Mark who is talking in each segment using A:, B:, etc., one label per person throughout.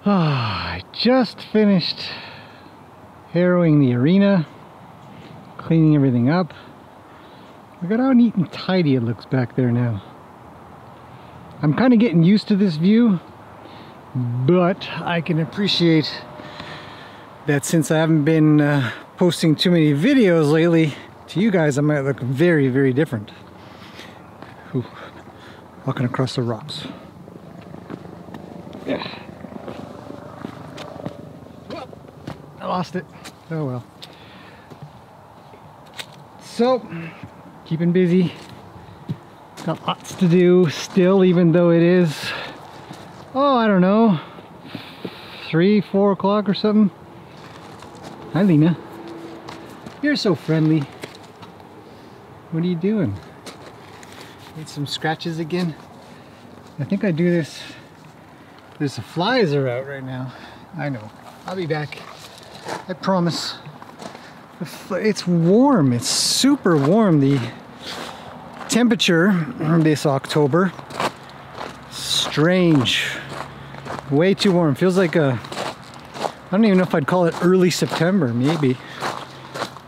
A: I just finished harrowing the arena, cleaning everything up. Look at how neat and tidy it looks back there now. I'm kind of getting used to this view, but I can appreciate that since I haven't been posting too many videos lately, to you guys I might look very, very different. Ooh, walking across the rocks. Yeah. Well, I lost it. Oh well. So, keeping busy. Got lots to do still, even though it is, oh, I don't know, 3, 4 o'clock or something. Hi, Lena. You're so friendly. What are you doing? Need some scratches again? I think I do this. There's the flies are out right now. I know. I'll be back. I promise. It's warm. It's super warm. The temperature this October, strange, way too warm. Feels like I don't even know if I'd call it early September, maybe.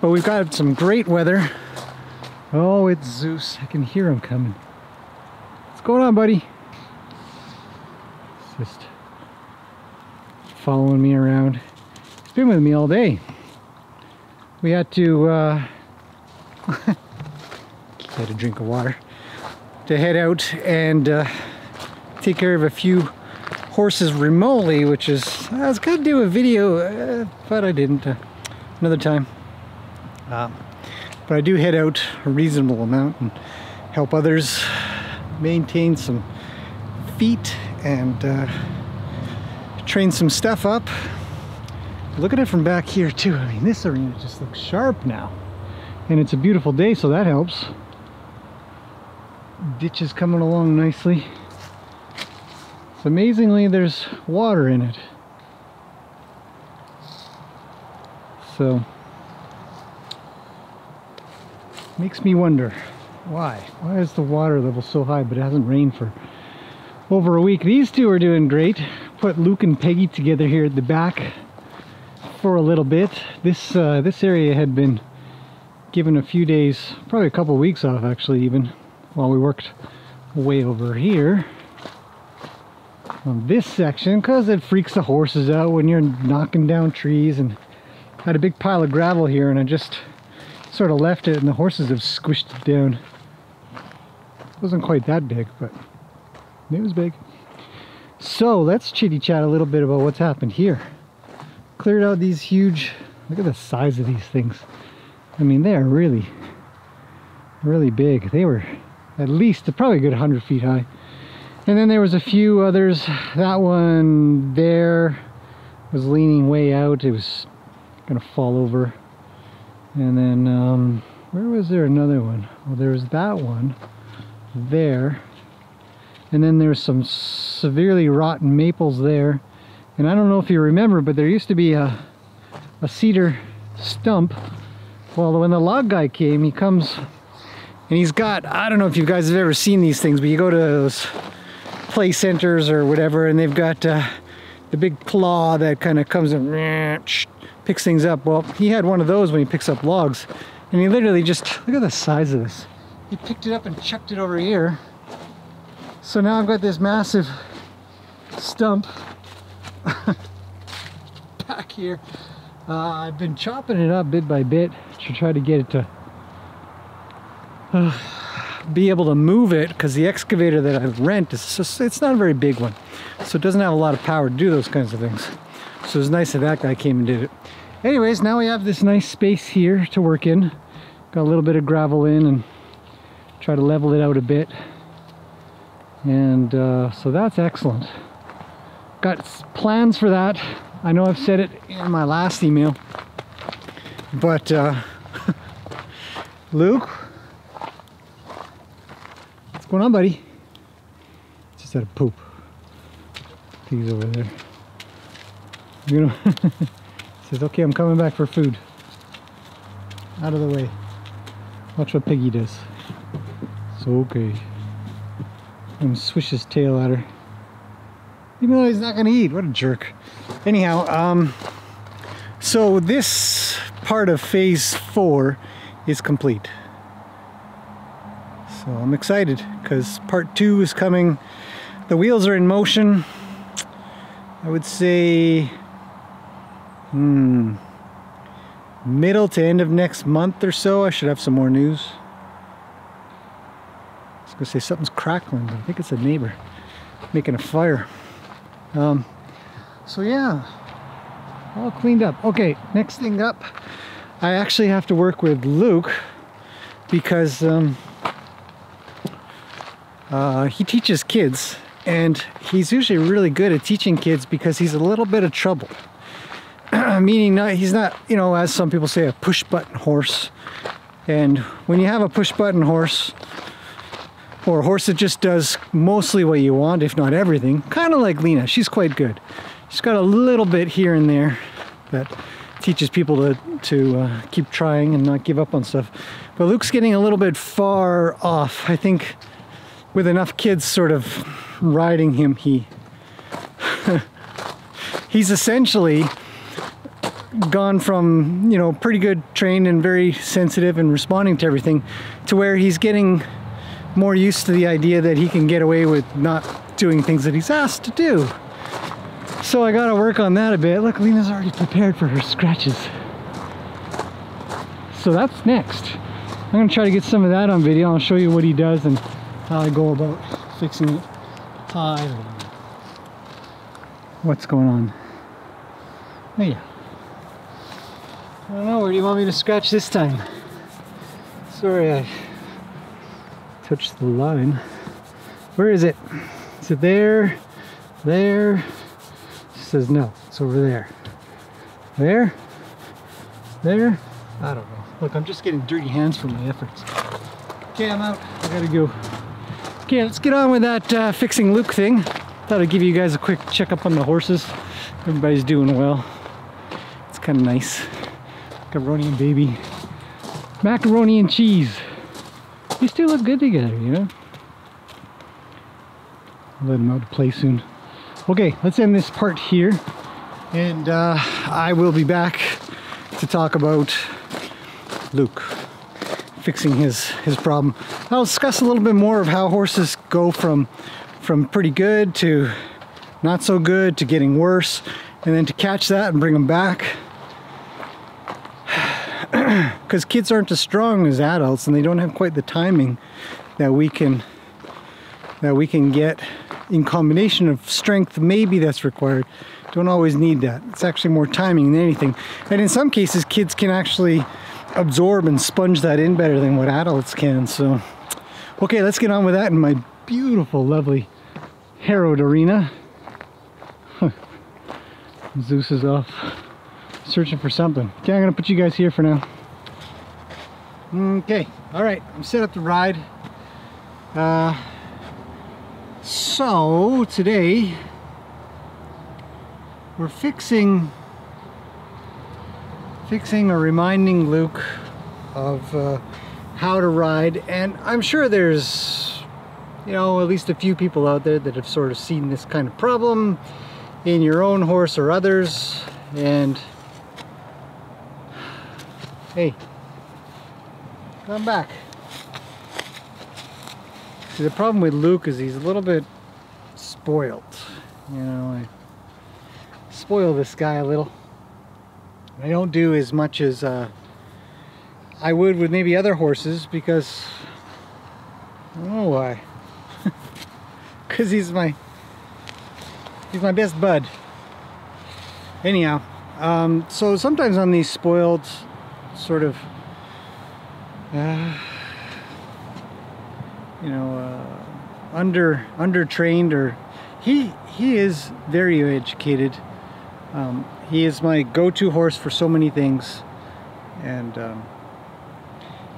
A: But we've got some great weather. Oh, it's Zeus. I can hear him coming. What's going on, buddy? It's just following me around. He's been with me all day. We had to had a drink of water to head out and take care of a few horses remotely, which is, I was gonna do a video, but I didn't. Another time. But I do head out a reasonable amount and help others maintain some feet and train some stuff up. Look at it from back here too. I mean, this arena just looks sharp now, and it's a beautiful day, so that helps. Ditch is coming along nicely. So amazingly, there's water in it. So makes me wonder why is the water level so high, but it hasn't rained for over a week. These two are doing great. Put Luke and Peggy together here at the back for a little bit. This area had been given a few days, probably a couple of weeks off actually, even while we worked way over here on this section, because it freaks the horses out when you're knocking down trees. And had a big pile of gravel here, and I just sort of left it, and the horses have squished it down. It wasn't quite that big, but it was big. So let's chitty chat a little bit about what's happened here. Cleared out these huge, look at the size of these things. I mean, they are really, really big. They were at least probably a good 100 feet high. And then there was a few others. That one there was leaning way out. It was gonna fall over. And then where was there another one? Well, there was that one there, and then there's some severely rotten maples there. And I don't know if you remember, but there used to be a cedar stump. Well, when the log guy came, he comes and he's got, I don't know if you guys have ever seen these things, but you go to those play centers or whatever, and they've got the big claw that kind of comes and picks things up. Well, he had one of those when he picks up logs, and he literally just, look at the size of this. He picked it up and chucked it over here. So now I've got this massive stump back here. I've been chopping it up bit by bit to try to get it to be able to move it, because the excavator that I rent is just, it's not a very big one, so it doesn't have a lot of power to do those kinds of things. So it was nice that that guy came and did it. Anyways, now we have this nice space here to work in. Got a little bit of gravel in and try to level it out a bit. And so that's excellent. Got plans for that. I know I've said it in my last email, but Luke, what's going on, buddy? Just had a poop. He's over there. You know, says, okay, I'm coming back for food. Out of the way. Watch what Piggy does. It's okay. I'm gonna swish his tail at her. Even though he's not gonna eat. What a jerk. Anyhow, so this part of phase 4 is complete. So I'm excited because part 2 is coming. The wheels are in motion. I would say middle to end of next month or so I should have some more news. I was gonna say something's crackling, but I think it's a neighbor making a fire. So yeah, all cleaned up. Okay, next thing up, I actually have to work with Luke because he teaches kids, and he's usually really good at teaching kids because he's a little bit of trouble. Meaning he's not, you know, as some people say, a push-button horse. And when you have a push-button horse, or a horse that just does mostly what you want, if not everything, kind of like Lena, she's quite good. She's got a little bit here and there that teaches people to keep trying and not give up on stuff. But Luke's getting a little bit far off. I think with enough kids sort of riding him, he's essentially gone from, you know, pretty good trained and very sensitive and responding to everything, to where he's getting more used to the idea that he can get away with not doing things that he's asked to do. So I gotta work on that a bit. Look, Lena's already prepared for her scratches. So that's next. I'm gonna try to get some of that on video. I'll show you what he does and how I go about fixing it. Hi. What's going on? Oh yeah. I don't know, where do you want me to scratch this time? Sorry, I touched the line. Where is it? Is it there? There? She says no, it's over there. There? There? I don't know. Look, I'm just getting dirty hands from my efforts. Okay, I'm out. I gotta go. Okay, let's get on with that fixing Luke thing. Thought I'd give you guys a quick checkup on the horses. Everybody's doing well. It's kind of nice. Macaroni and baby. Macaroni and cheese. These two look good together, you know? I'll let them out to play soon. Okay, let's end this part here. And I will be back to talk about Luke fixing his problem. I'll discuss a little bit more of how horses go from pretty good to not so good to getting worse, and then to catch that and bring them back. Because kids aren't as strong as adults, and they don't have quite the timing that we can get in combination of strength. Maybe that's required. Don't always need that. It's actually more timing than anything. And in some cases, kids can actually absorb and sponge that in better than what adults can. So, okay, let's get on with that in my beautiful, lovely harrowed arena. Zeus is off searching for something. Okay, I'm gonna put you guys here for now. Okay, all right, I'm set up to ride. So today we're fixing or reminding Luke of how to ride, and I'm sure there's, you know, at least a few people out there that have sort of seen this kind of problem in your own horse or others. And hey, come back. See, the problem with Luke is he's a little bit spoiled. You know, I spoil this guy a little. I don't do as much as I would with maybe other horses, because I don't know why. Because he's my best bud. Anyhow, so sometimes on these spoiled sort of you know, under-trained, or he is very educated. He is my go-to horse for so many things, and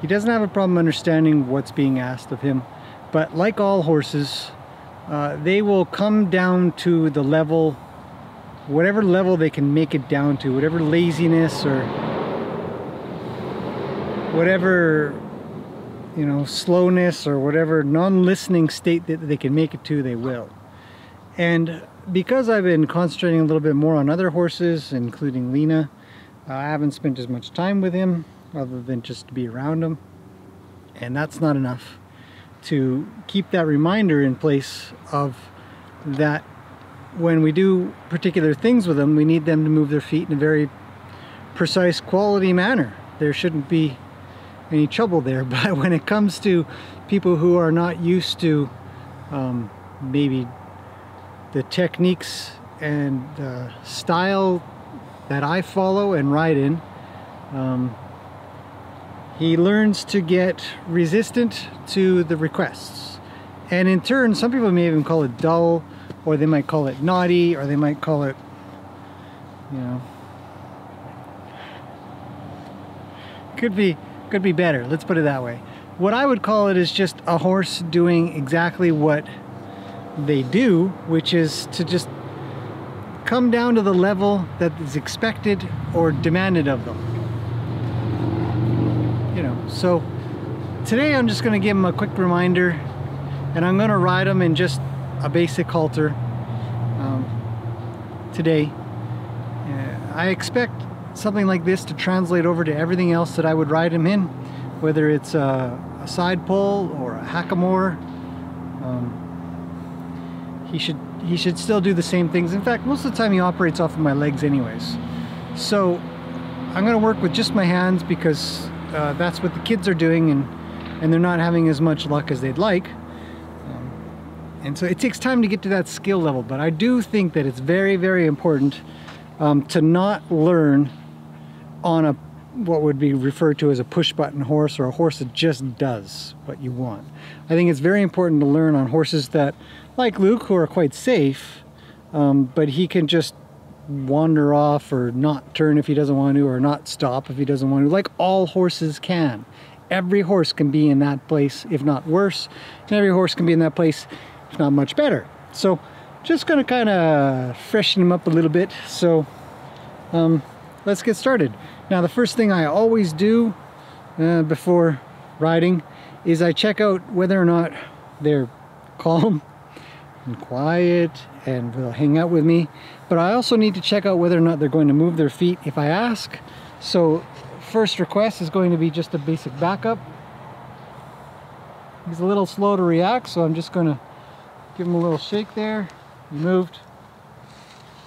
A: he doesn't have a problem understanding what's being asked of him. But like all horses, they will come down to the level, whatever level they can make it down to, whatever laziness or whatever, you know, slowness or whatever non-listening state that they can make it to, they will. And because I've been concentrating a little bit more on other horses, including Lena, I haven't spent as much time with him other than just to be around him. And that's not enough to keep that reminder in place of that when we do particular things with them, we need them to move their feet in a very precise, quality manner. There shouldn't be any trouble there. But when it comes to people who are not used to maybe the techniques and style that I follow and ride in, he learns to get resistant to the requests. And in turn, some people may even call it dull, or they might call it naughty, or they might call it, you know, could be better, let's put it that way. What I would call it is just a horse doing exactly what they do, which is to just come down to the level that is expected or demanded of them. You know, so today I'm just going to give them a quick reminder, and I'm going to ride them in just a basic halter today. I expect something like this to translate over to everything else that I would ride him in, whether it's a side pull or a hackamore. He should still do the same things. In fact, most of the time he operates off of my legs anyways. So I'm going to work with just my hands because that's what the kids are doing, and they're not having as much luck as they'd like. And so it takes time to get to that skill level, but I do think that it's very, very important to not learn on what would be referred to as a push-button horse, or a horse that just does what you want. I think it's very important to learn on horses that, like Luke, who are quite safe, but he can just wander off or not turn if he doesn't want to, or not stop if he doesn't want to, like all horses can. Every horse can be in that place, if not worse, and every horse can be in that place, if not much better. So just going to kind of freshen him up a little bit. So let's get started. Now, the first thing I always do before riding is I check out whether or not they're calm and quiet and will hang out with me. But I also need to check out whether or not they're going to move their feet if I ask. So first request is going to be just a basic backup. He's a little slow to react, so I'm just going to give him a little shake there. He moved.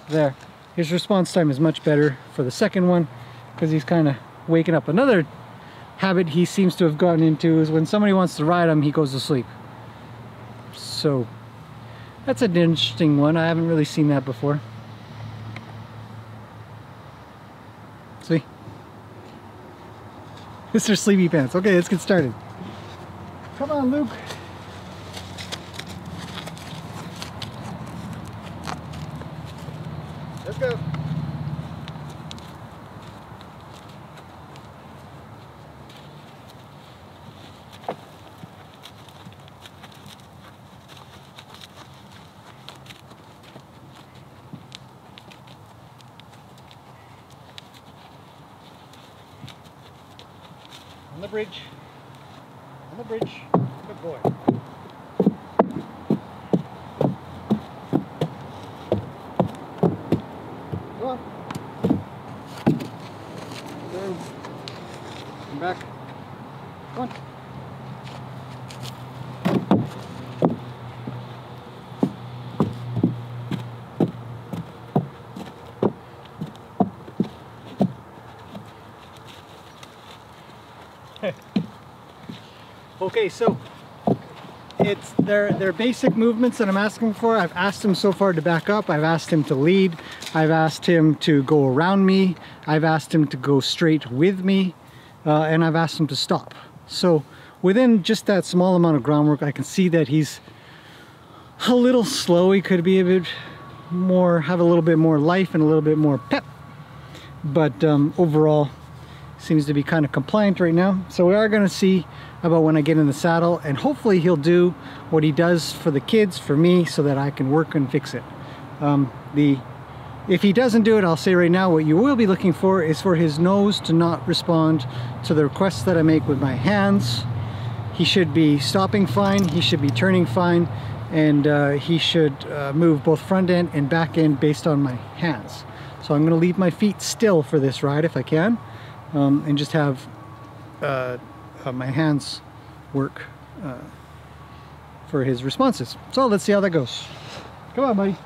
A: There. His response time is much better for the second one because he's kind of waking up. Another habit he seems to have gotten into is when somebody wants to ride him, he goes to sleep. So that's an interesting one. I haven't really seen that before. See? Mr. Sleepy Pants. Okay, let's get started. Come on, Luke. Let's go. On the bridge. On the bridge. Good boy. Go on. Go. Come back. Come on. Okay, so it's their basic movements that I'm asking for. I've asked him so far to back up. I've asked him to lead. I've asked him to go around me. I've asked him to go straight with me. And I've asked him to stop. So within just that small amount of groundwork, I can see that he's a little slow. He could be a bit more, have a little bit more life and a little bit more pep. But overall, seems to be kind of compliant right now. So we are going to see about when I get in the saddle, and hopefully he'll do what he does for the kids, for me, so that I can work and fix it. If he doesn't do it, I'll say right now, what you will be looking for is for his nose to not respond to the requests that I make with my hands. He should be stopping fine, he should be turning fine, and he should move both front end and back end based on my hands. So I'm going to leave my feet still for this ride if I can, and just have my hands work for his responses. So let's see how that goes. Come on, buddy.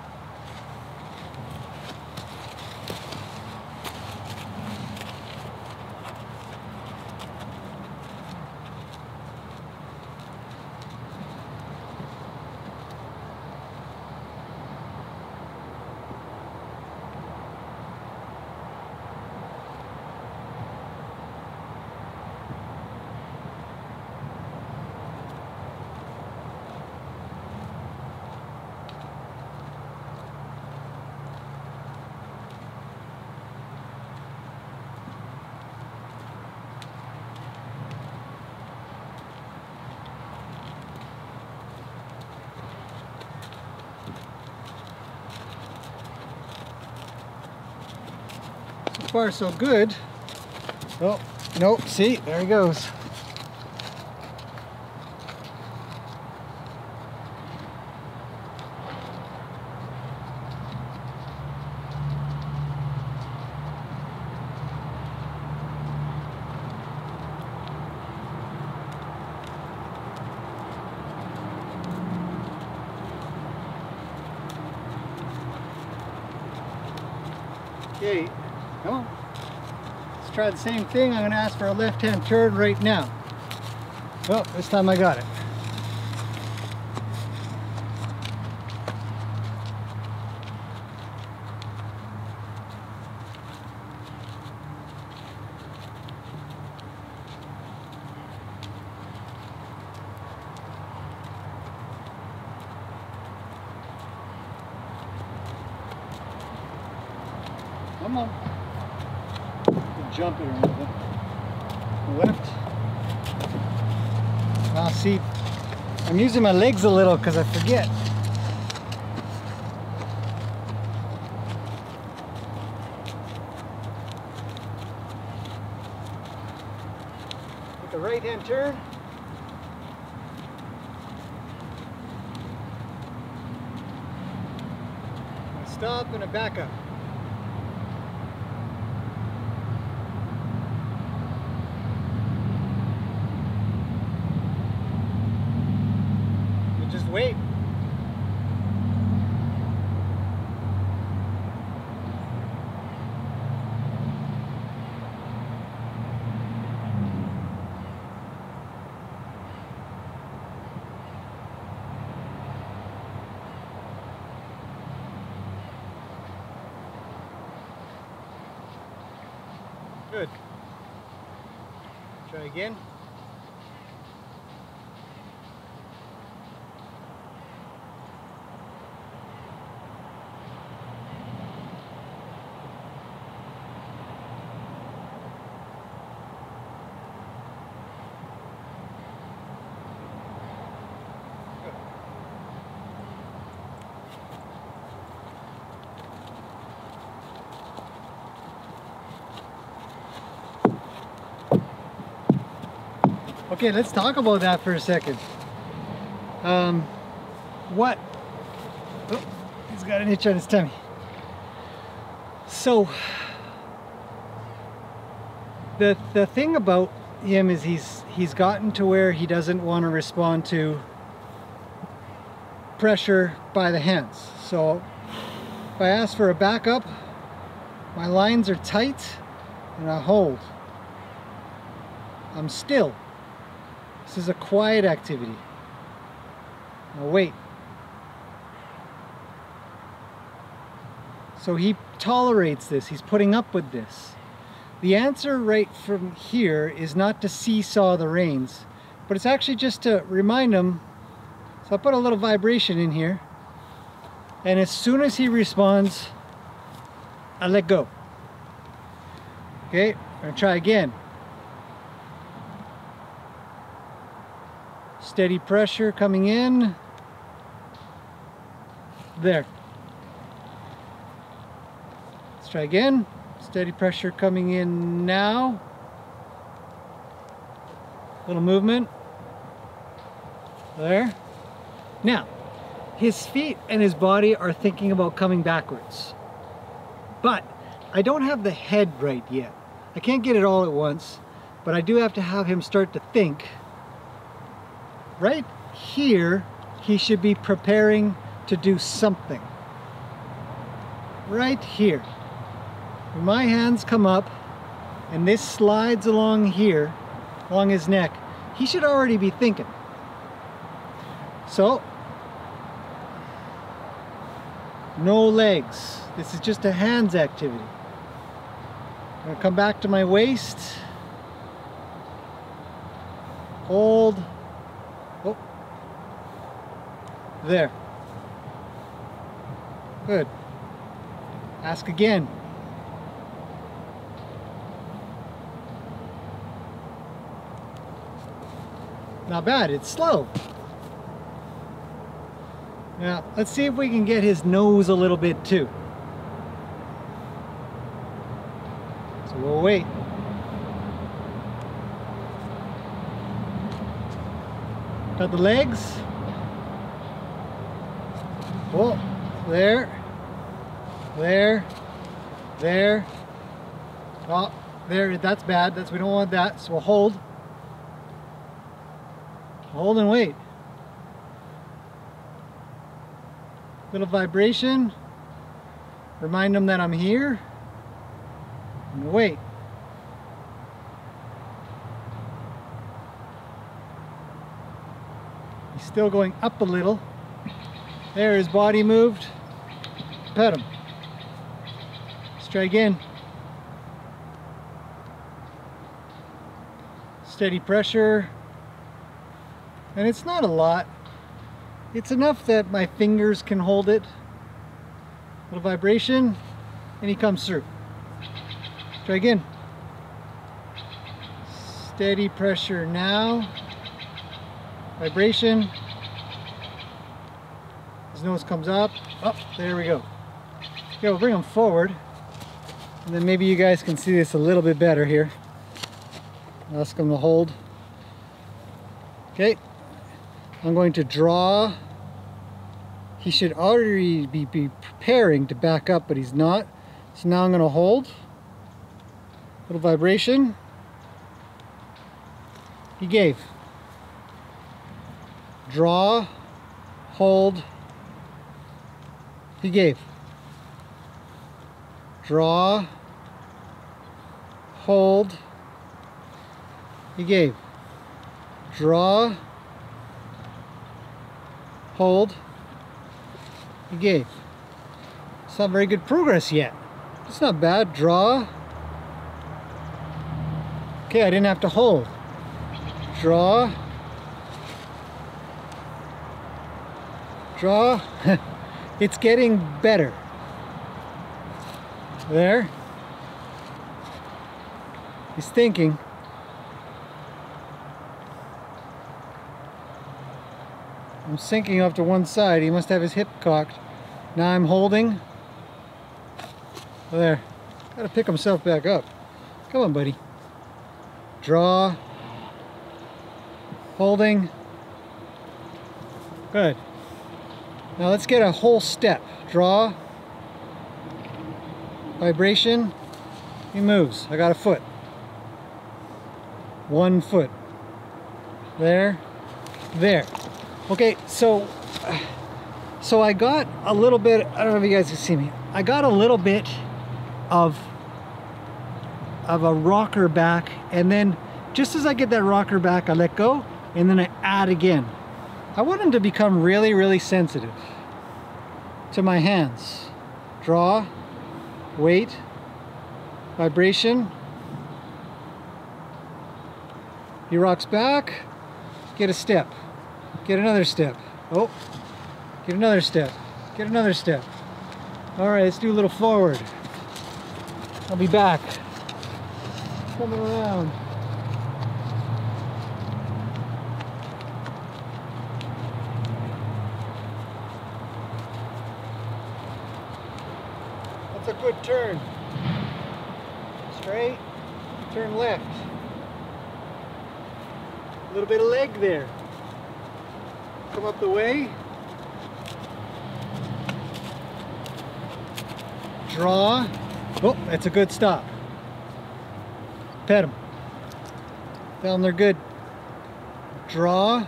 A: So far so good. Oh, nope, see, there he goes. Okay, come on. Let's try the same thing. I'm going to ask for a left-hand turn right now. Well, this time I got it. Come on. Jump it or anything. Left. Ah, see, I'm using my legs a little because I forget. Make a right-hand turn. A stop and a back up. Just wait. Good. Try again. Okay, let's talk about that for a second. Oh, he's got an itch on his tummy. So, the thing about him is he's gotten to where he doesn't want to respond to pressure by the hands. So, if I ask for a backup, my lines are tight and I hold. I'm still. This is a quiet activity. Now wait. So he tolerates this. He's putting up with this. The answer right from here is not to seesaw the reins, but it's actually just to remind him. So I put a little vibration in here, and as soon as he responds, I let go. Okay, I'm gonna try again. Steady pressure coming in. There. Let's try again. Steady pressure coming in now. Little movement. There. Now, his feet and his body are thinking about coming backwards. But I don't have the head right yet. I can't get it all at once, but I do have to have him start to think. Right here, he should be preparing to do something. Right here. When my hands come up and this slides along here, along his neck, he should already be thinking. So, no legs. This is just a hands activity. I'm going to come back to my waist. Hold. Oh. There. Good. Ask again. Not bad, it's slow. Now, let's see if we can get his nose a little bit too. So we'll wait. Got the legs. Oh, there. There. There. Oh, there, that's bad. We don't want that, so we'll hold. Hold and wait. Little vibration. Remind them that I'm here. And wait. He's still going up a little. There, his body moved. Pet him. Let's try again. Steady pressure. And it's not a lot. It's enough that my fingers can hold it. Little vibration, and he comes through. Try again. Steady pressure now. Vibration. His nose comes up. Oh, there we go. Okay, we'll bring him forward. And then maybe you guys can see this a little bit better here. Ask him to hold. Okay. I'm going to draw. He should already be preparing to back up, but he's not. So now I'm going to hold. Little vibration. He gave. Draw. Hold. He gave. Draw. Hold. He gave. Draw. Hold. He gave. It's not very good progress yet. It's not bad. Draw. Okay, I didn't have to hold. Draw. Draw. It's getting better. There. He's thinking. I'm sinking off to one side. He must have his hip cocked. Now I'm holding. There. Gotta pick himself back up. Come on, buddy. Draw. Holding. Good. Now let's get a whole step. Draw. Vibration. He moves. I got a foot. 1 foot. There. There. Okay, so I got a little bit, I don't know if you guys can see me, I got a little bit of a rocker back, and then just as I get that rocker back, I let go, and then I add again. I want him to become really, really sensitive to my hands. Draw, wait, vibration. He rocks back, get a step. Get another step. Oh, get another step. Get another step. All right, let's do a little forward. I'll be back. Coming around. That's a good turn. Straight, turn left. A little bit of leg there. Come up the way. Draw. Oh, that's a good stop. Pet him. Tell him they're good. Draw.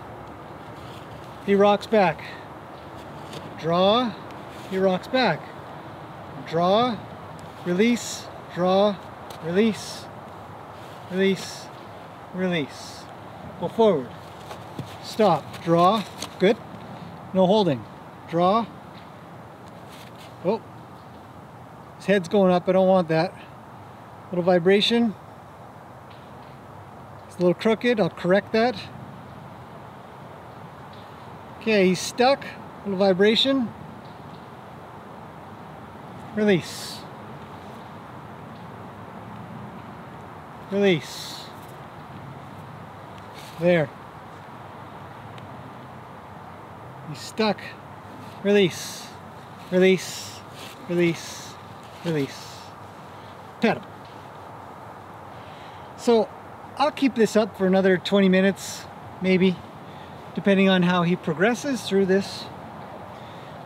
A: He rocks back. Draw. He rocks back. Draw. Release. Draw. Release. Release. Release. Go forward. Stop. Draw. Good. No holding. Draw. Oh. His head's going up. I don't want that. Little vibration. It's a little crooked. I'll correct that. Okay, he's stuck. Little vibration. Release. Release. There. He's stuck. Release. Release. Release. Release. Pet him. So I'll keep this up for another 20 minutes, maybe, depending on how he progresses through this.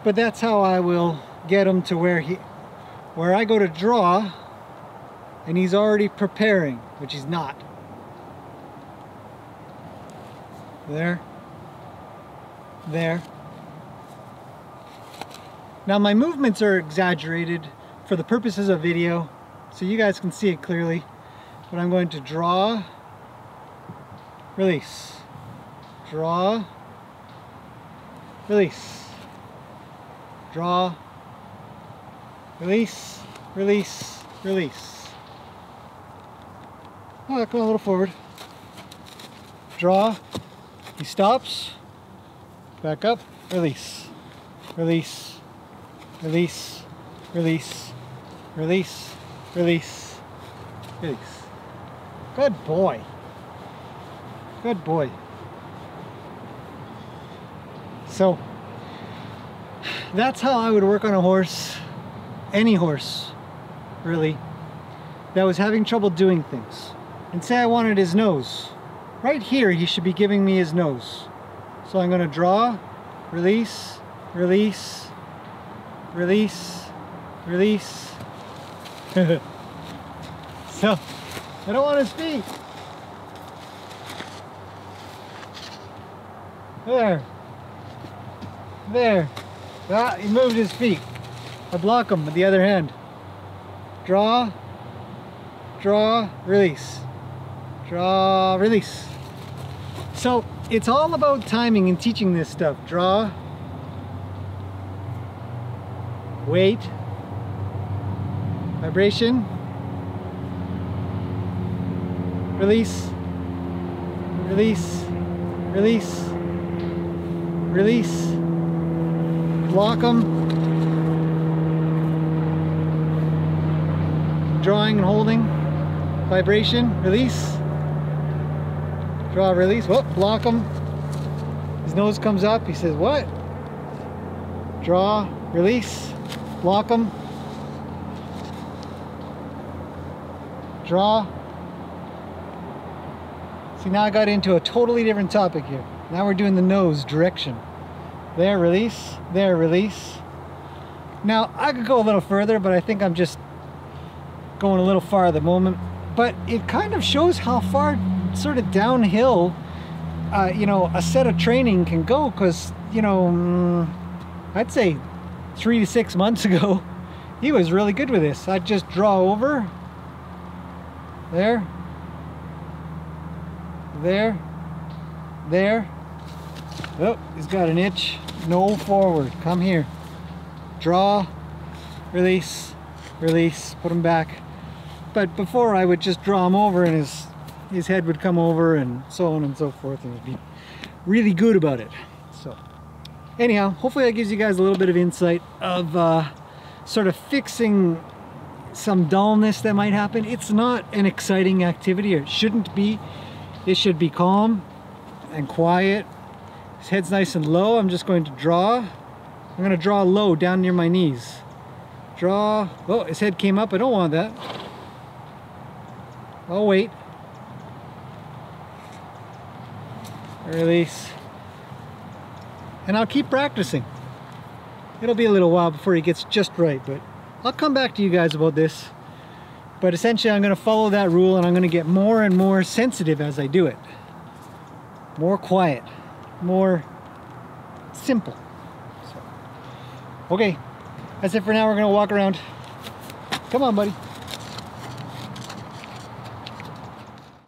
A: But that's how I will get him to where I go to draw and he's already preparing, which he's not. There. There. Now my movements are exaggerated for the purposes of video, so you guys can see it clearly. But I'm going to draw, release, draw, release, draw, release, release, release. Oh, come a little forward. Draw, he stops, back up, release, release, release, release, release, release, release. Good boy. Good boy. So that's how I would work on a horse, any horse really, that was having trouble doing things. And say I wanted his nose. Right here he should be giving me his nose. So I'm going to draw, release, release, release, release. So I don't want his feet. There. There. Ah, he moved his feet. I block him with the other hand. Draw. Draw. Release. Draw. Release. So it's all about timing and teaching this stuff. Draw. Wait. Vibration. Release. Release. Release. Release. Block them. Drawing and holding. Vibration. Release. Draw, release. Whoop, block him. His nose comes up. He says, what? Draw, release. Block him. Draw. See, now I got into a totally different topic here. Now we're doing the nose direction. There, release. There, release. Now, I could go a little further, but I think I'm just going a little far at the moment. But it kind of shows how far sort of downhill, you know, a set of training can go. Because, you know, I'd say 3 to 6 months ago, he was really good with this. I'd just draw over. There. There. There. Oh, he's got an itch. No, forward. Come here. Draw. Release. Release. Put him back. But before I would just draw him over and his head would come over and so on and so forth, and he'd be really good about it. So anyhow, hopefully that gives you guys a little bit of insight of sort of fixing some dullness that might happen. It's not an exciting activity, or it shouldn't be. It should be calm and quiet. His head's nice and low. I'm just going to draw. I'm going to draw low down near my knees. Draw. Oh, his head came up. I don't want that. I'll wait. Release. And I'll keep practicing. It'll be a little while before he gets just right, but I'll come back to you guys about this. But essentially I'm going to follow that rule, and I'm going to get more and more sensitive as I do it. More quiet. More simple. So, okay, that's it for now. We're going to walk around. Come on, buddy.